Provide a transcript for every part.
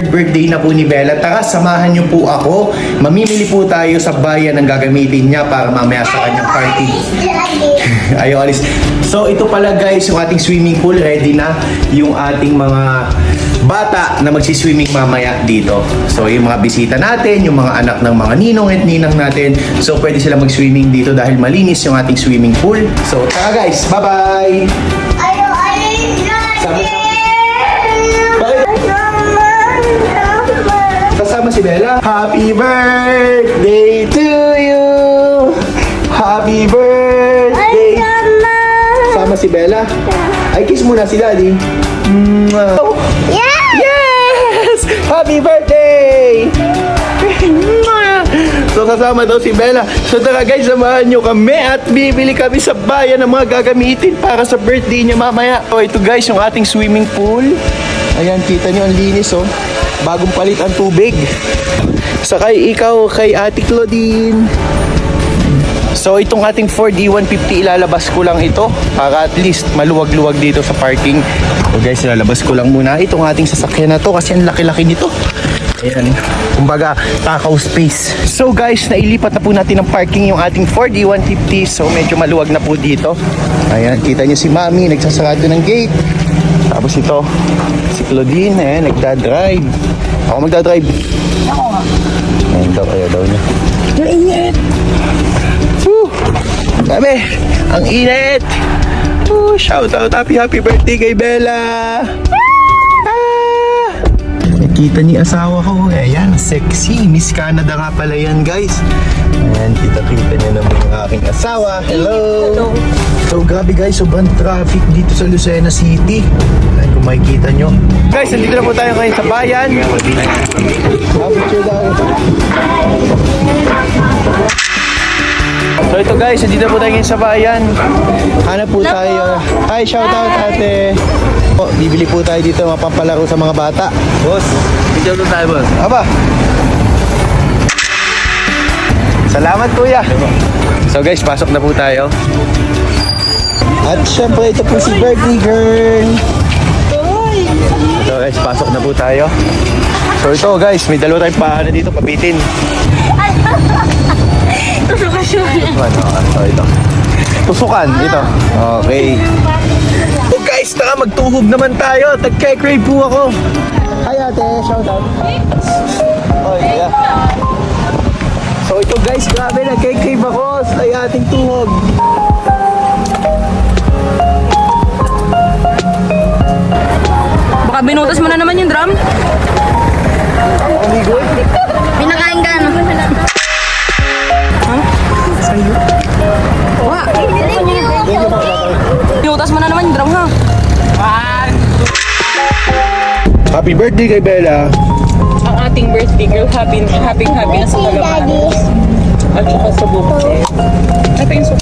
third birthday na po ni Bella. Tara, samahan niyo po ako. Mamimili po tayo sa bayan ng gagamitin niya para mamaya sa kanyang party. Ayaw alis. So ito pala guys, yung ating swimming pool. Ready na yung ating mga bata na magsiswimming mamaya dito. So yung mga bisita natin, yung mga anak ng mga ninong at ninang natin. So pwede sila mag-swimming dito dahil malinis yung ating swimming pool. So tara guys, bye-bye! Kasama si Bella. Happy birthday to you! Happy birthday! Kasama si Bella. Ay, kiss muna si Daddy. Yes! Happy birthday! So kasama daw si Bella. So tara guys, samahan nyo kami at bibili kami sa bayan ng mga gagamitin para sa birthday niya mamaya. So ito guys, yung ating swimming pool. Ayan, kita nyo ang linis oh. Bagong palit ang tubig. Sakay ikaw kay Ate Claudine. So itong ating Ford E150 ilalabas ko lang ito para at least maluwag-luwag dito sa parking. So guys, ilalabas ko lang muna itong ating sasakyan na to kasi ang laki-laki nito. Ayan, kumbaga takaw space. So guys, nailipat na po natin ng parking yung ating Ford E150. So medyo maluwag na po dito. Ayan, kita nyo si Mami nagsasarado ng gate. Tapos ito, si Claudine, ayan, nagdadrive. Ako magdadrive. Ako nga. Ayan daw, kaya daw niya. Ang init. Woo! Sabi, ang init! Woo! Shout out, happy birthday kay Bella! Nakita ni asawa ko, ayan, sexy. Miss Canada nga pala yan, guys. Ayan, kita-kita niya naman yung aking asawa. Hello! So, grabe guys, sobrang traffic dito sa Lucena City. Ayan, kung makikita nyo. Guys, nandito na po tayo ngayon sa bayan. Picture daw. So ito guys, nandito po tayo ngayon sa bayan. Hanap po tayo. Hi, shout out ate. Oh, bibili po tayo dito mga pampalaro sa mga bata. Boss, bigyan po tayo boss. Aba. Salamat kuya. So guys, pasok na po tayo. At syempre ito po si birthday girl. So guys, pasok na po tayo. So ito guys, may dalawa tayong paano dito, pabitin. So ito. Tusukan, ito. Okay. So guys, tara magtuhog naman tayo. Tagke-crave po ako. Hi ate, shout out. Oh, yeah. So ito guys, grabe nagke-crave ako sa ating tuhog. Baka binutas mo na naman yung drum. Amigo. Pinakain ka ano? Huh? Sa'yo? Wa! Binutas mo na naman yung drum ha? Happy birthday kay Bella. Ang ating birthday girl, happy na sa Palabanas. At saka sa bukid. Ito yung soup.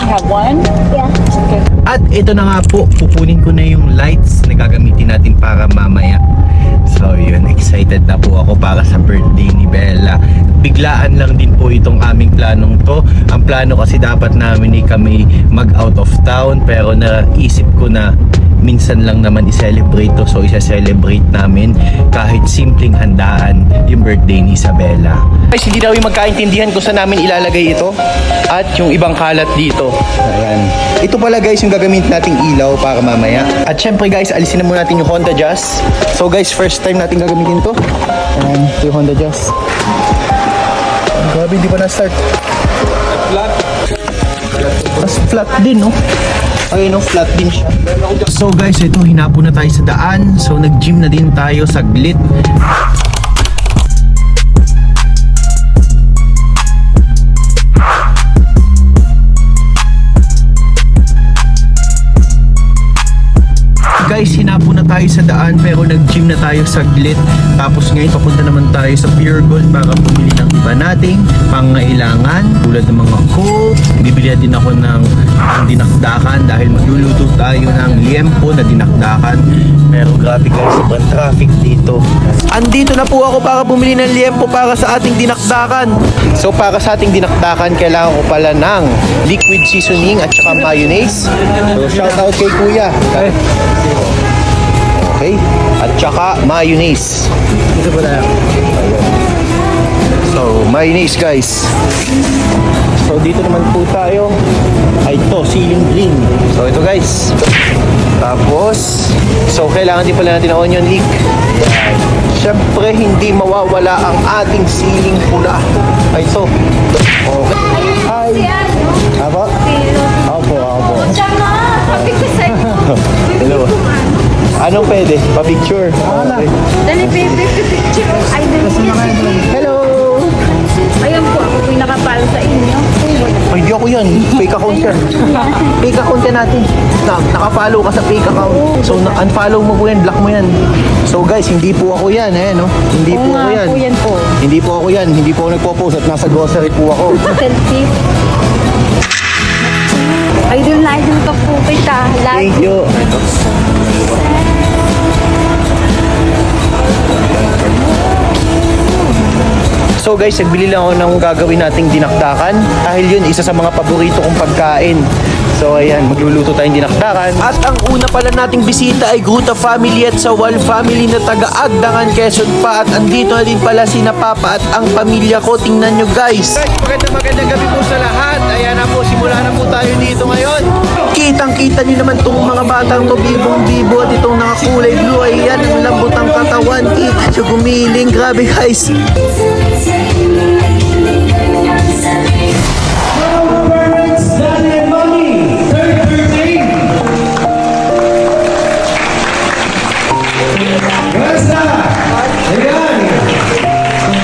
You have one? Yeah. Okay. At ito na nga po, pupunin ko na yung lights na gagamitin natin para mamaya. So yun, excited na po ako para sa birthday ni Bella. Biglaan lang din po itong aming planong to. Ang plano kasi dapat namin kami mag out of town, pero naisip ko na minsan lang naman i-celebrate to. So isa-celebrate namin kahit simpleng handaan yung birthday ni Isabella. Guys, hindi daw yung magkaintindihan kung saan namin ilalagay ito at yung ibang kalat dito. Ayan. Ito pala guys yung gagamitin nating ilaw para mamaya. At syempre guys, alisin na muna natin yung Honda Jazz. So guys, first time natin gagamitin to. Ayan, ito yung Honda Jazz. Grabe, hindi pa na-start. Flat. Mas flat din, no? Okay, no? Flat din siya. So guys, ito, hinapo na tayo sa daan. So nag-gym na din tayo saglit. Guys, hinapo na tayo sa daan pero nag-gym na tayo saglit. Tapos ngayon papunta naman tayo sa Pure Gold para bumili ng iba nating pangailangan tulad ng mga coke. Bibili din ako ng dinakdakan dahil magluluto tayo ng liempo na dinakdakan. Pero grabe guys, sobrang traffic dito. Andito na po ako para bumili ng liempo para sa ating dinakdakan. So para sa ating dinakdakan, kailangan ko pala ng liquid seasoning at saka mayonnaise. So shout out kay Kuya. Okay? At saka mayonnaise. Dito po tayo. So, mayonnaise guys. So, dito naman po tayo. Ay, ito, ceiling green. So, ito guys. Tapos, so, kailangan din pala natin ng onion leek. Siyempre, hindi mawawala ang ating ceiling pula. Ay, so. Okay. Hi. Apo? Opo. Hello. Anong pwede? Pa-picture? Okay. Dali, baby, picture. Ay, dali. Hello. Ayan po, ako po'y nakapalo sa inyo. Ay, di ako yan. Fake account yan. Fake account yan natin. Nakapollow ka sa fake account. So, unfollow mo po yan. Block mo yan. So, guys, hindi po ako yan. No? Hindi po ako yan. yan po. Hindi po ako yan. Hindi po ako nagpo-post at nasa grocery po ako. Selfie. Idol na idol ka po kita. Thank you. So guys, nagbili lang ako ng gagawin nating dinakdakan dahil yun isa sa mga paborito kong pagkain. So ayan, magluluto tayong dinakdakan. At ang una pala nating bisita ay Guta family at Sawal family na taga-Agdangan, Quezon pa. At andito na din pala si Papa at ang pamilya ko. Tingnan nyo guys. Magandang gabi po sa lahat. Ayan na po, simula na po tayo dito ngayon. Kitang-kita nyo naman tong mga batang to, bibong-bibo at itong nakakulay blue. Ayan, ang lambot ng katawan. So gumiling, grabe guys. Basta! Ayan!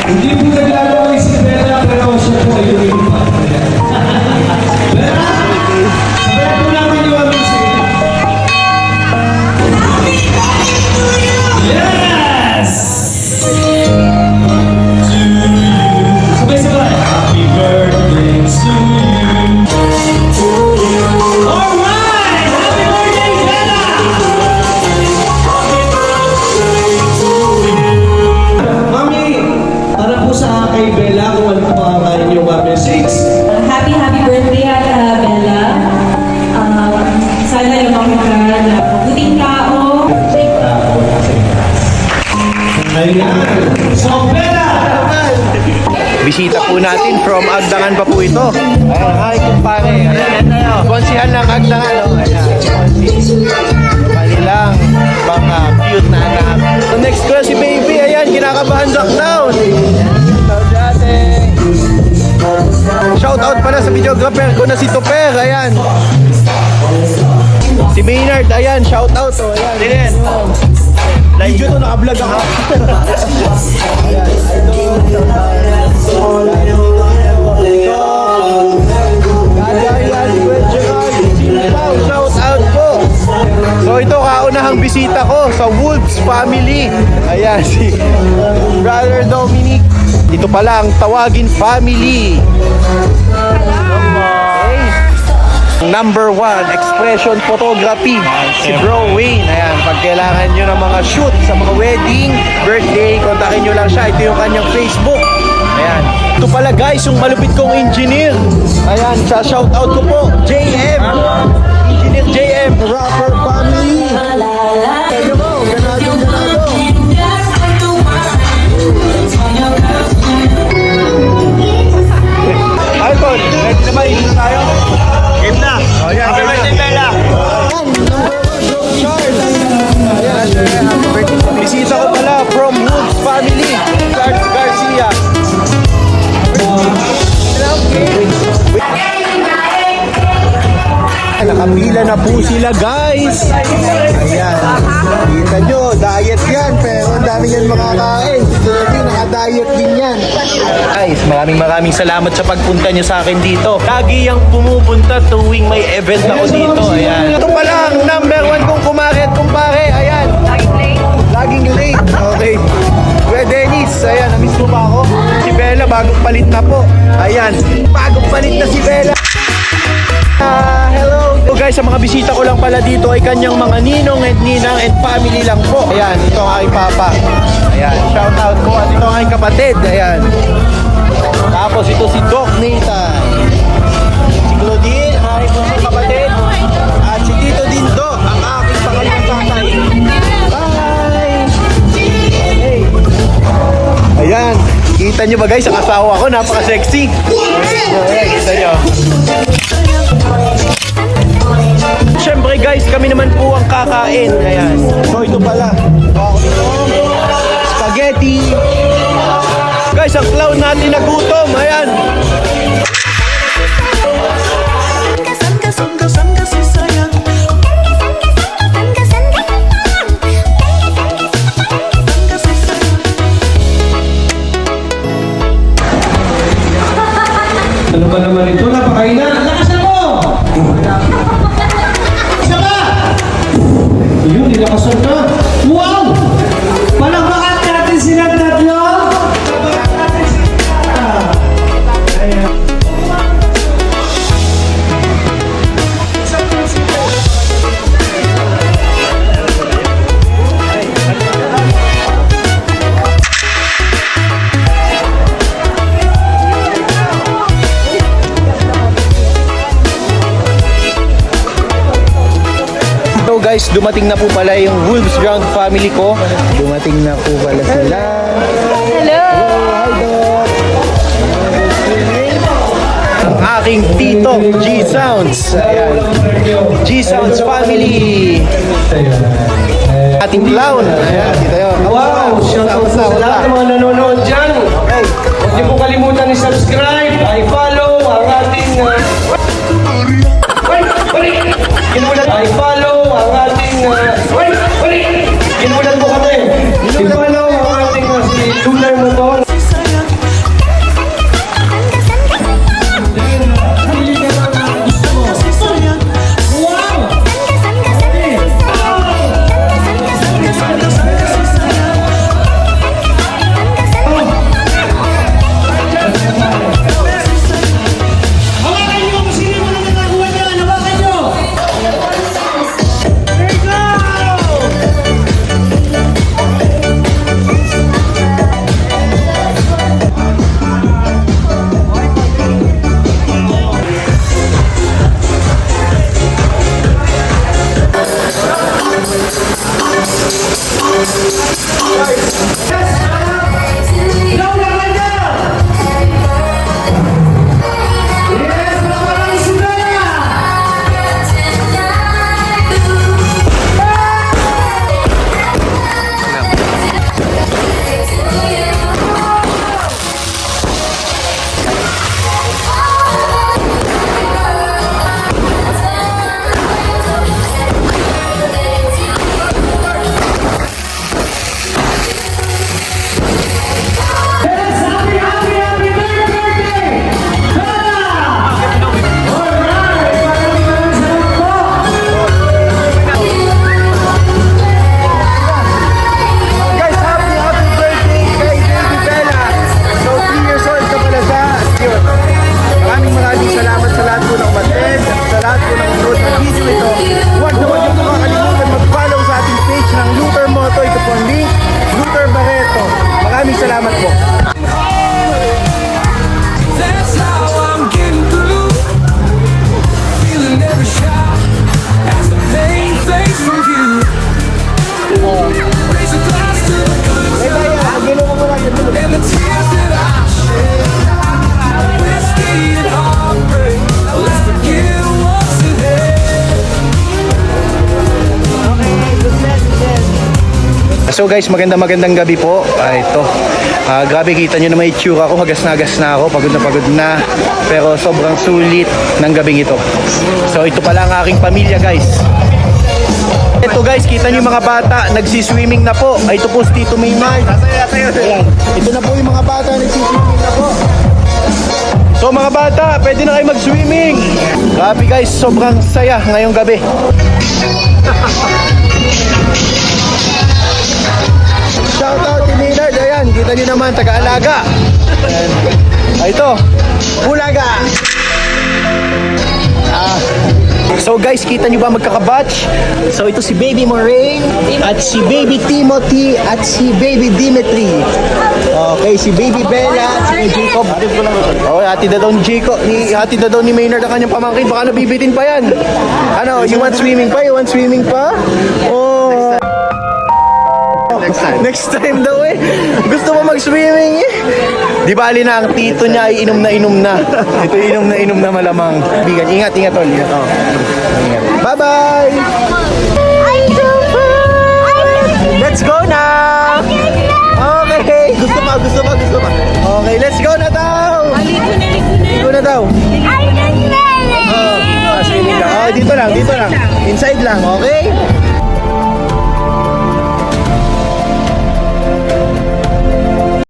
Hindi po naglalaway si Bella, pero siya po ay lumipat. Bella! Sabayan po namin yung aming sige. Yes! Sabay-sabay! Happy birthday to you! Alright! Happy birthday, Bella! Mami, para po sa kay Bella, kung ano po ang inyong message. Happy birthday, Bella. Sana lumaki ka na mabuting tao. Ayan. So, Bella! Bisita po natin from Agdangan pa po ito. Ayan, hi kumpare. Ayan, konsihan ng Agdangan. Oh. Ayan, kanilang mga cute na anak. So next ko si baby. Ayan, kinakabahan lockdown. Shout out pala sa videographer ko na si Toper. Ayan. Si Maynard. Ayan, shout out. Oh. Ayan. Video to, naka-vlog ako. Shout out po. So ito kaunahang bisita ko sa Wolves family. Ayan si Brother Dominic. Dito pala ang Tawagin family. Okay. Number 1, expression photography. Si Bro Wayne. Ayan, pag kailangan nyo ng mga shoot sa mga wedding, birthday, kontakin nyo lang siya. Ito yung kanyang Facebook. Ayan. Ito pala guys, yung malupit kong engineer. Ayan, sa shout out ko po, JM. Engineer JM, rapper family. Kayo mo, ganado. Icon, ready na ba? Ito tayo? Game na. Oh, yan. Happy birthday, Bella. Bisita ko pala from Woods family. Charles Garcia. Nakapila na po sila guys. Ayan. Kita nyo, diet yan. Pero ang dami yan makakain. Jadi naka-diet din yan. Guys, maraming salamat sa pagpunta nyo sa akin dito. Lagi yung pumupunta tuwing may event ako dito. Ayan. Ito pala ang number 1 kong kumare at kumpare. Ayan. Laging late. Okay. Kuya Dennis, ayan, na-miss mo ba ako? Si Bella, bagong palit na po. Ayan, bagong palit na si Bella. Hello. So guys, sa mga bisita ko lang pala dito ay kanyang mga ninong and ninang and family lang po. Ayan, ito ang aking papa. Ayan, shout out po. At ito ang aking kapatid. Ayan. Tapos ito si Doc Nathan. Si Claudine, ang aking kapatid. At si Tito Dindo, ang aking pangalang tatay. Bye! Kita nyo ba guys, ang asawa ko, napaka-sexy. Ayan, kita nyo. Siyempre guys, kami naman po ang kakain. Ayan. So ito pala. Spaghetti. Guys, ang clown natin nagutom. Ayan. Ano ba naman ito? Napakaina! Lakasan mo! Isa pa! Yun, nilakasan ka. Wow! Palakpakan natin silang tatlo! Palakpakan natin sila! Ayan. So guys, dumating na po pala yung Wolves Ground family ko. Dumating na po pala sila. Hello! Ang aking tito, G-Sounds. Ayan. G-Sounds family. Ating clown. Ayan, dito yun. Wow! Shoutout sa lahat ng mga nanonood dyan. Okay. Huwag niyo po kalimutan i-subscribe, i-follow ang ating... I-follow ang ating... Ginulat mo kami. I-follow ang ating si Tular Motor. Pili ka lang ang gusto mo. Wow! Hawakan niyo kung sino mo na nakakuha niyan. Hawakan niyo! There you go! Hawakan niyo! Yes, hawakan sila! Yes, happy, happy, happy birthday! Bella! Alright! Maraming salamat po! Guys, happy birthday kay Baby Bella. So 3 years old ka pala siya. Yun. Maraming salamat sa lahat po ng umattend, sa lahat po ng nanood ng video ito. Huwag naman yung makakalimutan mag-follow sa ating page ng Luther Moto. Ito po ang link, Luther Barreto. Maraming salamat po. That's how I'm getting through. Feeling every shot as the pain fades from view. Raise a glass to the good and the tears that I shed. Whiskey and heartbreak. Let's forget what's ahead. So guys, magandang gabi po. Ito. Grabe, kita nyo naman itsura ko. Hagas na ako. Pagod na. Pero sobrang sulit ng gabing ito. So ito pala ang aking pamilya guys. Ito guys, kita nyo yung mga bata. Nagsiswimming na po. Ito po si Tito Maynard. Ayan. Ito na po yung mga bata. Nagsiswimming na po. So mga bata, pwede na kayo mag-swimming. Grabe guys, sobrang saya ngayong gabi. Shoutout to Maynard. Ayan, kita nyo naman, taga-alaga. Ayan. Ito, Bulaga. So guys, kita nyo ba magkakabatch? So ito si Baby Moraine at si Baby Timothy at si Baby Dimitri. Okay, si Baby Bella, si Jacob. Oh, hatid na daw ni Jacob, hatid na daw ni Maynard ang kanyang pamangkin. Baka nabibitin pa yan. Ano, you want swimming pa? Oh. Next time daw eh. Gusto mo mag-swimming eh. Di bali na ang tito niya ay inom na. Ito inom na malamang. Bigan, ingat tol. Ingat. Oh. Ingat. Bye-bye! Let's go na! Okay! Gusto pa. Okay, let's go na daw! Ligo na daw. Swimming lang. Oh, dito lang. Inside lang, okay?